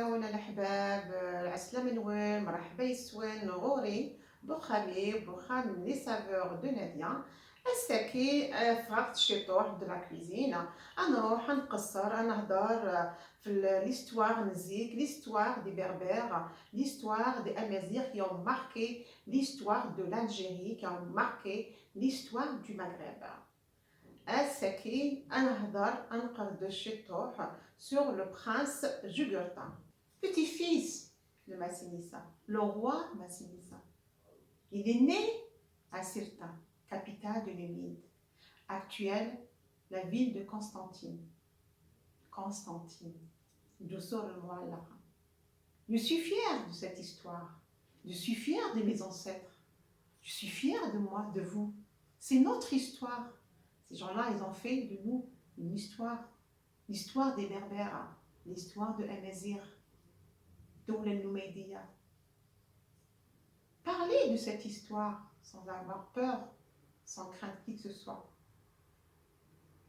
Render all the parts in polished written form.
متابعونا الأحباب العسلامة نوين مرحبا يسوين غوري بوخامي بوخام لي سافور دو نادية الساكي فرغت الشطوح دو لا كويزين. نروح نقصر نهضر في ليستوار نزيك ليستوار دي بربر ليستوار دي أمازيغ qui ont marqué l'histoire de l'Algérie qui ont marqué l'histoire du Maghreb. الساكي نهضر نقرد الشطوح sur le prince Jugurtha, petit-fils de Massinissa, le roi Massinissa. Il est né à Sirta, capitale de Numide, actuelle la ville de Constantine. Constantine, Doussor al-Mu'allaqa. Je suis fière de cette histoire. Je suis fière de mes ancêtres. Je suis fière de moi, de vous. C'est notre histoire. Ces gens-là, ils ont fait de nous une histoire. L'histoire des Berbères, l'histoire de Amazir, Doula Noumédia. Parlez de cette histoire sans avoir peur, sans craindre qui que ce soit.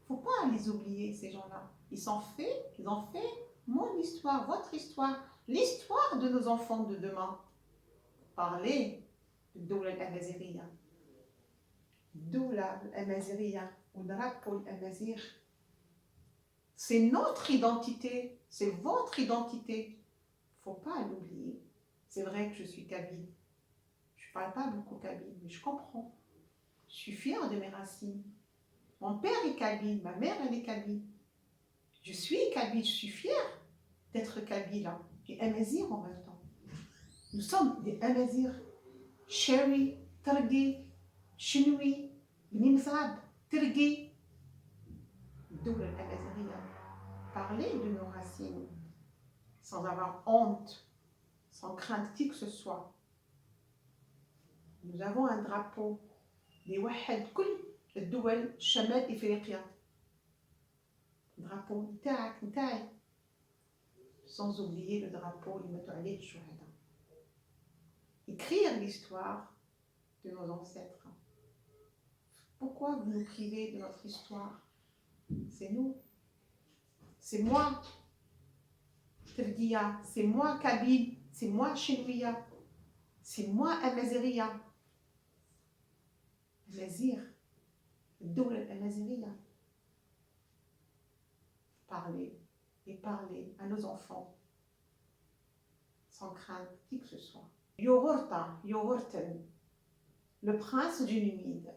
Il ne faut pas les oublier, ces gens-là. Ils ont fait mon histoire, votre histoire, l'histoire de nos enfants de demain. Parlez de Doula Amaziria. Doula Amaziria, ou drapeau Amazir. C'est notre identité, c'est votre identité. Il ne faut pas l'oublier. C'est vrai que je suis kabyle. Je ne parle pas beaucoup kabyle, mais je comprends. Je suis fière de mes racines. Mon père est kabyle, ma mère elle est kabyle. Je suis kabyle, je suis fière d'être kabyle et amazir en même temps. Nous sommes des amazirs. Chéri, Targi, Chinoui, Nimzad, Tirgi. D'où l'amaziria. Parler de nos racines sans avoir honte, sans craindre qui que ce soit. Nous avons un drapeau des Wahad Kul الدول شمال إفريقيا. Drapeau نتاعي. Sans oublier le drapeau لمتوعلي الشهداء. Écrire l'histoire de nos ancêtres. Pourquoi vous nous privez de notre histoire? C'est nous. C'est moi, Tergia, c'est moi, Kabyle, c'est moi, Chenouia, c'est moi, Amaziria. Amazir, Doula Amaziria. Parlez et parlez à nos enfants sans craindre qui que ce soit. Yogurten, le prince du Numide,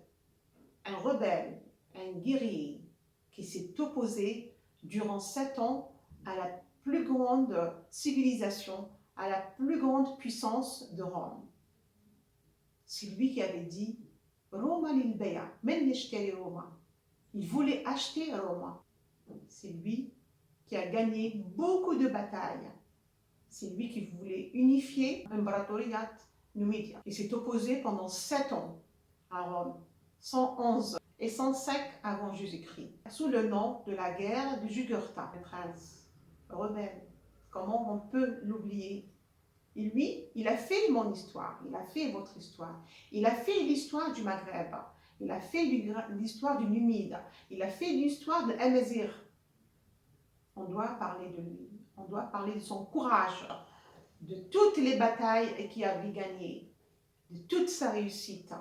un rebelle, un guerrier qui s'est opposé durant 7 ans à la plus grande civilisation, à la plus grande puissance de Rome. C'est lui qui avait dit Roma lilbeya, men yeshteri Roma. Il voulait acheter Roma. C'est lui qui a gagné beaucoup de batailles. C'est lui qui voulait unifier l'Imbratoriat Numidia. Il s'est opposé pendant 7 ans à Rome, 111 et 105 avant Jésus-Christ, sous le nom de la guerre de Jugurtha, le prince rebelle. Comment on peut l'oublier? Et lui, il a fait mon histoire, il a fait votre histoire, il a fait l'histoire du Maghreb, il a fait l'histoire du Numide, il a fait l'histoire de Amazir. On doit parler de lui, on doit parler de son courage, de toutes les batailles qu'il avait gagnées, de toute sa réussite.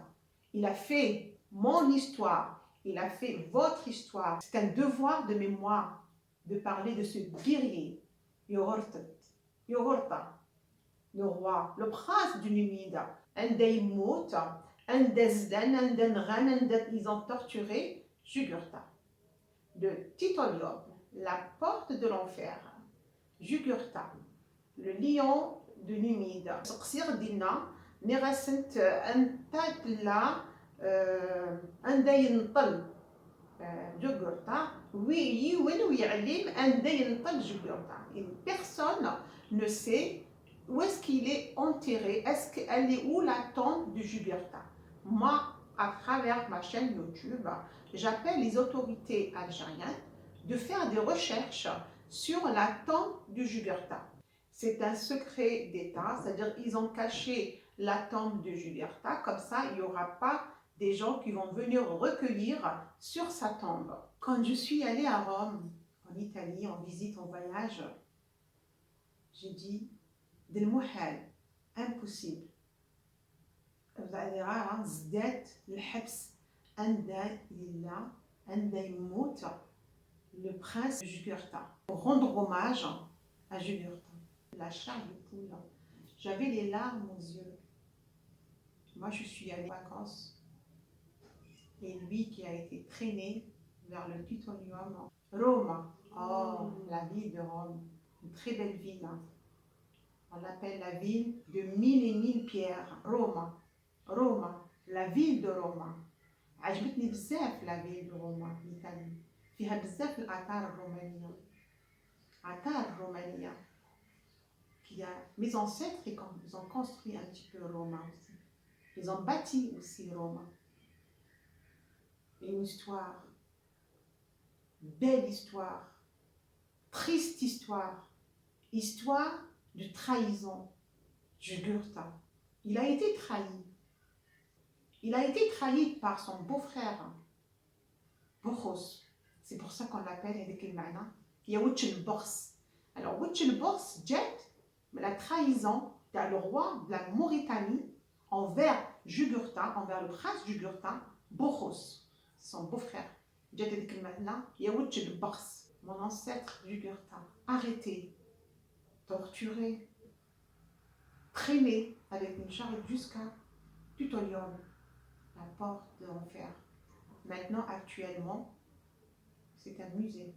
Il a fait mon histoire, il a fait votre histoire. C'est un devoir de mémoire de parler de ce guerrier, Yogurta, le roi, le prince du Numide. Ils ont torturé Jugurtha. De Titolium, la porte de l'enfer. Jugurtha, le lion de Numide. Soqsir dina, nirasent antatla, andayin tal Jugurtha. Oui, personne ne sait où est-ce qu'il est enterré, elle est où la tombe de Jugurtha. Moi, à travers ma chaîne YouTube, j'appelle les autorités algériennes de faire des recherches sur la tombe de Jugurtha. C'est un secret d'État, c'est-à-dire qu'ils ont caché la tombe de Jugurtha, comme ça il n'y aura pas des gens qui vont venir recueillir sur sa tombe. Quand je suis allée à Rome, en Italie, en visite, en voyage, J'ai dit, de المحال, impossible. ازداد الحبس عند يموت le prince Jugurtha. Pour rendre hommage à Jugurtha, la chair de poule. J'avais les larmes aux yeux. Moi, je suis allée en vacances. Et lui qui a été traîné vers le Titonium. Rome, oh, la ville de Rome, une très belle ville. On l'appelle la ville de 1000 pierres. Rome, Rome, la ville de Rome. عجبتني بزاف la ville de Rome, l'Italie. فيها بزاف الآثار الرومانية. آثار رومانية. Mes ancêtres, ils ont construit un petit peu Rome aussi. Ils ont bâti aussi Rome. Une histoire, belle histoire, triste histoire, histoire de trahison. Jugurtha, il a été trahi. Il a été trahi par son beau-frère, Bokhos. C'est pour ça qu'on l'appelle avec le mana, qui est Witchelbors. Alors, Witchelbors, Jet, la trahison le roi de la Mauritanie envers Jugurtha, envers le prince Jugurtha, Bokhos, son beau-frère. Jet avec le mana, qui est Witchelbors, mon ancêtre Jugurtha, arrêté, torturé, traîné avec une charrette jusqu'à Tutolium, la porte de l'enfer. Maintenant, actuellement, c'est un musée.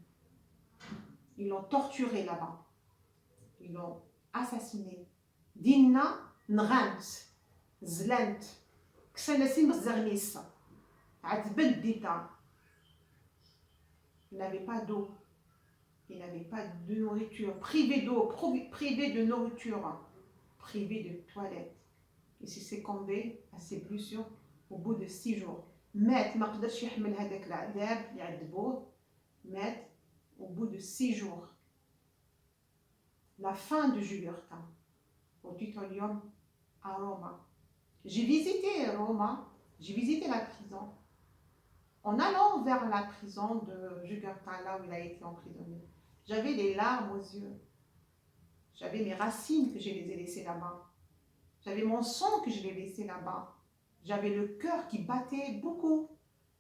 Ils l'ont torturé là-bas. Ils l'ont assassiné. Dinna Nrant, Zlant, Ksanasim Zarnis, Adbel Dita. Il n'avait pas d'eau. Il n'avait pas de nourriture. Privé d'eau, privé de nourriture, privé de toilette. Il s'est succombé à ses blessures au bout de 6 jours. مات ما قدرش يحمل هذاك العذاب يعذبوه مات au bout de 6 jours. La fin de Jugurtha au Titolium à Rome. J'ai visité Rome, j'ai visité la prison. En allant vers la prison de Jugurtha, là où il a été emprisonné, j'avais des larmes aux yeux. J'avais mes racines que je les ai laissées là-bas. J'avais mon sang que je l'ai laissé là-bas. J'avais le cœur qui battait beaucoup.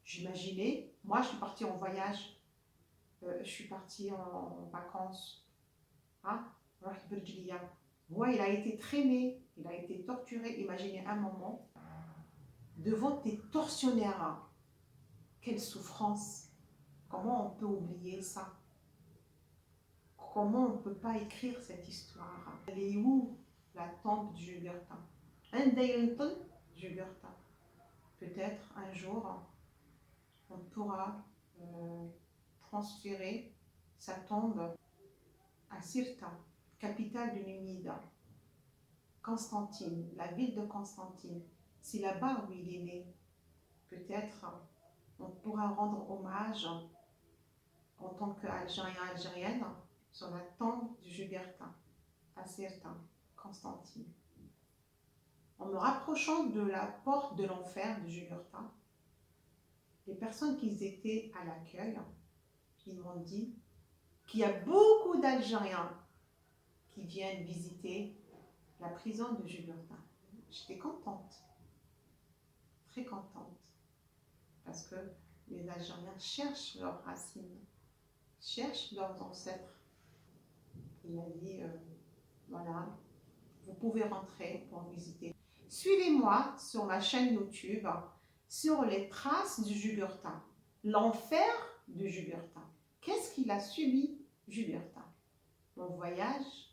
J'imaginais, moi je suis partie en voyage, je suis partie en vacances. Hein? Ouais, il a été traîné, il a été torturé. Imaginez un moment, devant tes tortionnaires. Quelle souffrance! Comment on peut oublier ça? Comment on ne peut pas écrire cette histoire? Elle est où la tombe de Jugurtha? Jugurtha. Peut-être un jour, on pourra transférer sa tombe à Sirta, capitale du Numide. Constantine, la ville de Constantine. C'est là-bas où il est né. Peut-être on pourra rendre hommage en tant qu'Algérien-Algérienne sur la tombe de Jugurtha à Sirta, Constantine. En me rapprochant de la porte de l'enfer de Jugurtha, les personnes qui étaient à l'accueil, ils m'ont dit qu'il y a beaucoup d'Algériens qui viennent visiter la prison de Jugurtha. J'étais contente, très contente, parce que les Algériens cherchent leurs racines, cherchent leurs ancêtres. Il m'a dit, voilà, vous pouvez rentrer pour visiter. Suivez-moi sur ma chaîne YouTube sur les traces de Jugurtha, l'enfer de Jugurtha. Qu'est-ce qu'il a subi Jugurtha? Mon voyage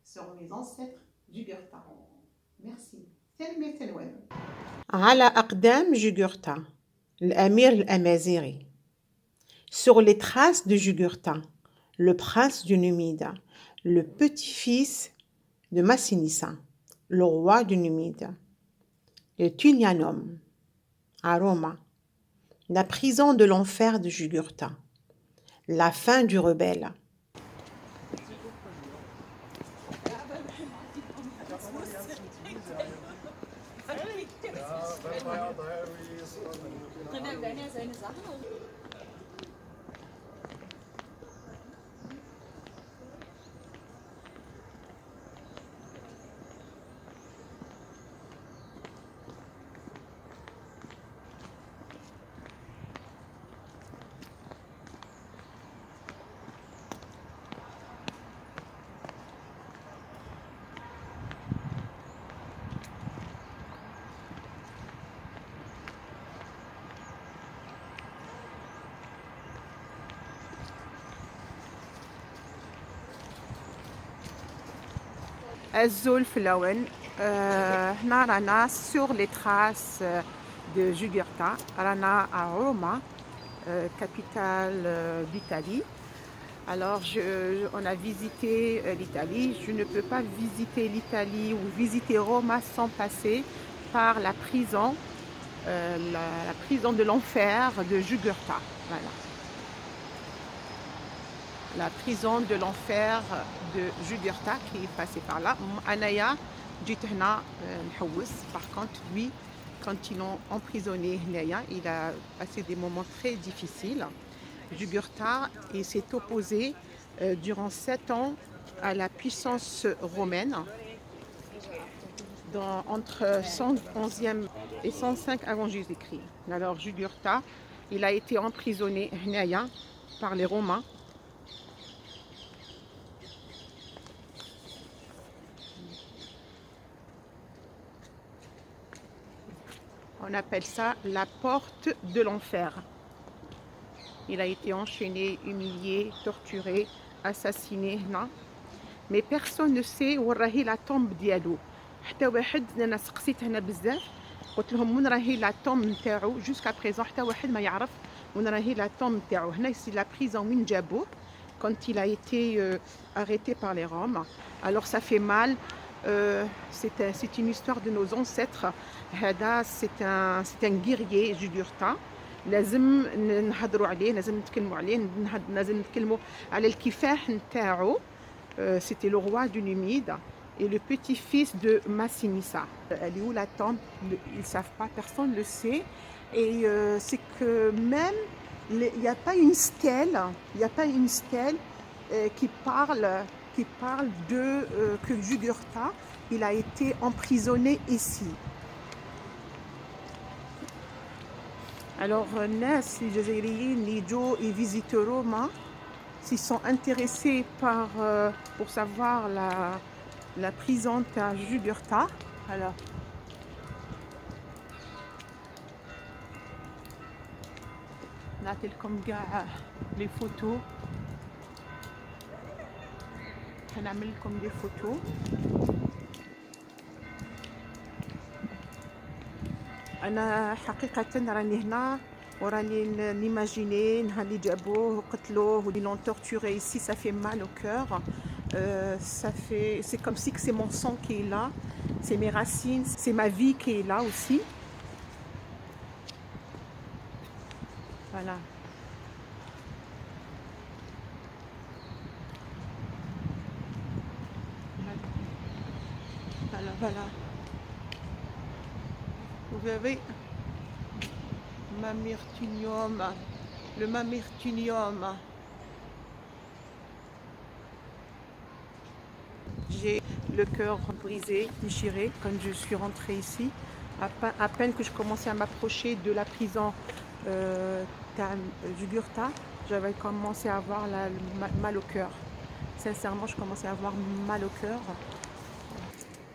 sur mes ancêtres Jugurtha. Merci. Salut Selwen. على أقدام جugurtha, l'Amir الأمازيغي. Sur les traces de Jugurtha, le prince du Numide, le petit-fils de Massinissa, le roi du Numide, le Tullianum, à Rome, la prison de l'enfer de Jugurtha, la fin du rebelle. الزول في اللون. هنا رانا sur les traces de Jugurtha. رانا à Roma, capitale d'Italie. Alors, on a visité l'Italie. Je ne peux pas visiter l'Italie ou visiter Rome sans passer par la prison, la prison de l'enfer de Jugurtha. Voilà. La prison de l'enfer de Jugurtha qui est passée par là. Anaya, Jitna Nhawis. Par contre, lui, quand ils l'ont emprisonné, il a passé des moments très difficiles. Jugurtha s'est opposé durant 7 ans à la puissance romaine entre 111e et 105 avant Jésus-Christ. Alors Jugurtha, il a été emprisonné par les Romains. On appelle ça la porte de l'enfer. Il a été enchaîné, humilié, torturé, assassiné. Non. Mais personne ne sait où est la tombe ديالو. حتى واحد انا سقسيت هنا بزاف قلت لهم وين راهي لا توم نتاعو جوسكا بريزون حتى واحد ما يعرف وين راهي لا توم نتاعو. هنا سي لا بريزون وين جابوه quand il a été arrêté par les Roms. Alors ça fait mal. C'est une histoire de nos ancêtres. C'est un guerrier Jugurtha. لازم نهضروا عليه لازم نتكلموا عليه لازم نتكلموا على الكفاح نتاعو. C'était le roi du Numide et le petit-fils de Massinissa. Elle est où la tombe? Ils ne savent pas, personne ne le sait. Et c'est que même, il n'y a pas une stèle, qui parle de que Jugurtha, il a été emprisonné ici. Alors, Nas, les Jazairiens, les Joe, ils visitent Rome, s'ils sont intéressés pour savoir la prison à Jugurtha. Alors, نعطيلكم كاع les photos. هنعمل لكم des photos. أنا حقيقة راني هنا وراني نيماجيني نهار اللي جابوه وقتلوه واللي l'ont torturé ici, ça fait mal au cœur. C'est comme si que c'est mon sang qui est là, c'est mes racines, c'est ma vie qui est là aussi. Voilà. Voilà. Vous verrez, Mamertunium, le Mamertunium. J'ai le cœur brisé, déchiré quand je suis rentrée ici. À peine que je commençais à m'approcher de la prison Jugurtha, j'avais commencé à avoir mal au cœur. Sincèrement, je commençais à avoir mal au cœur.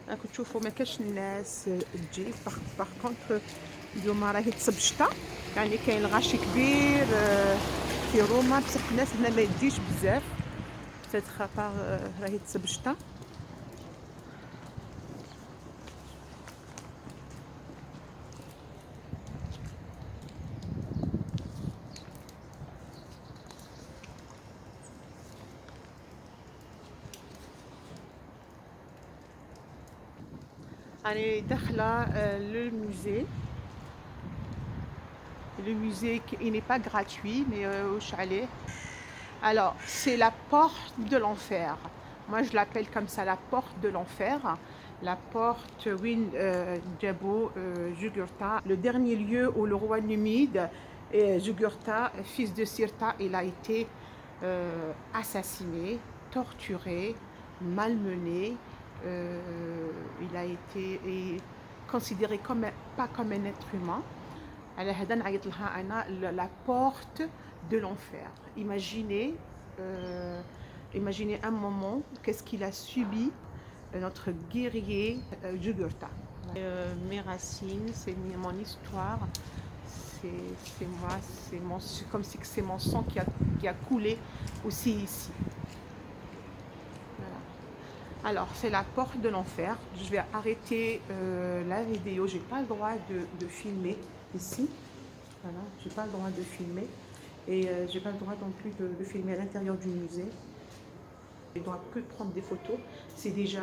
راكم تشوفوا ما كاش الناس تجي. باغ كونطخ اليوم راهي تصب الشتا يعني كاين الغاشي كبير في روما بصح الناس هنا ما تجيش بزاف خاطر راهي تصب الشتا. أنا داخلة le musée qui n'est pas gratuit mais واش عليه. Alors c'est la porte de l'enfer. Moi je l'appelle comme ça, la porte de l'enfer, la porte Win Jabo Jugurtha, le dernier lieu où le roi numide Jugurtha, fils de Sirta, il a été assassiné, torturé, malmené. Il a été considéré pas comme un être humain. La porte de l'enfer. Imaginez un moment, qu'est-ce qu'il a subi, notre guerrier Jugurtha. Mes racines, c'est mon histoire, c'est moi, c'est comme si c'est mon sang qui a coulé aussi ici. Alors, c'est la porte de l'enfer. Je vais arrêter la vidéo. J'ai pas le droit de filmer ici. Voilà, j'ai pas le droit de filmer. Et j'ai pas le droit non plus de filmer à l'intérieur du musée. Je dois que prendre des photos. C'est déjà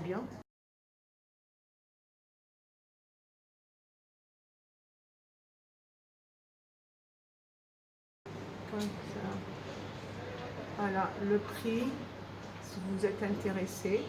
bien. Comme ça. Voilà, le prix, si vous êtes intéressé.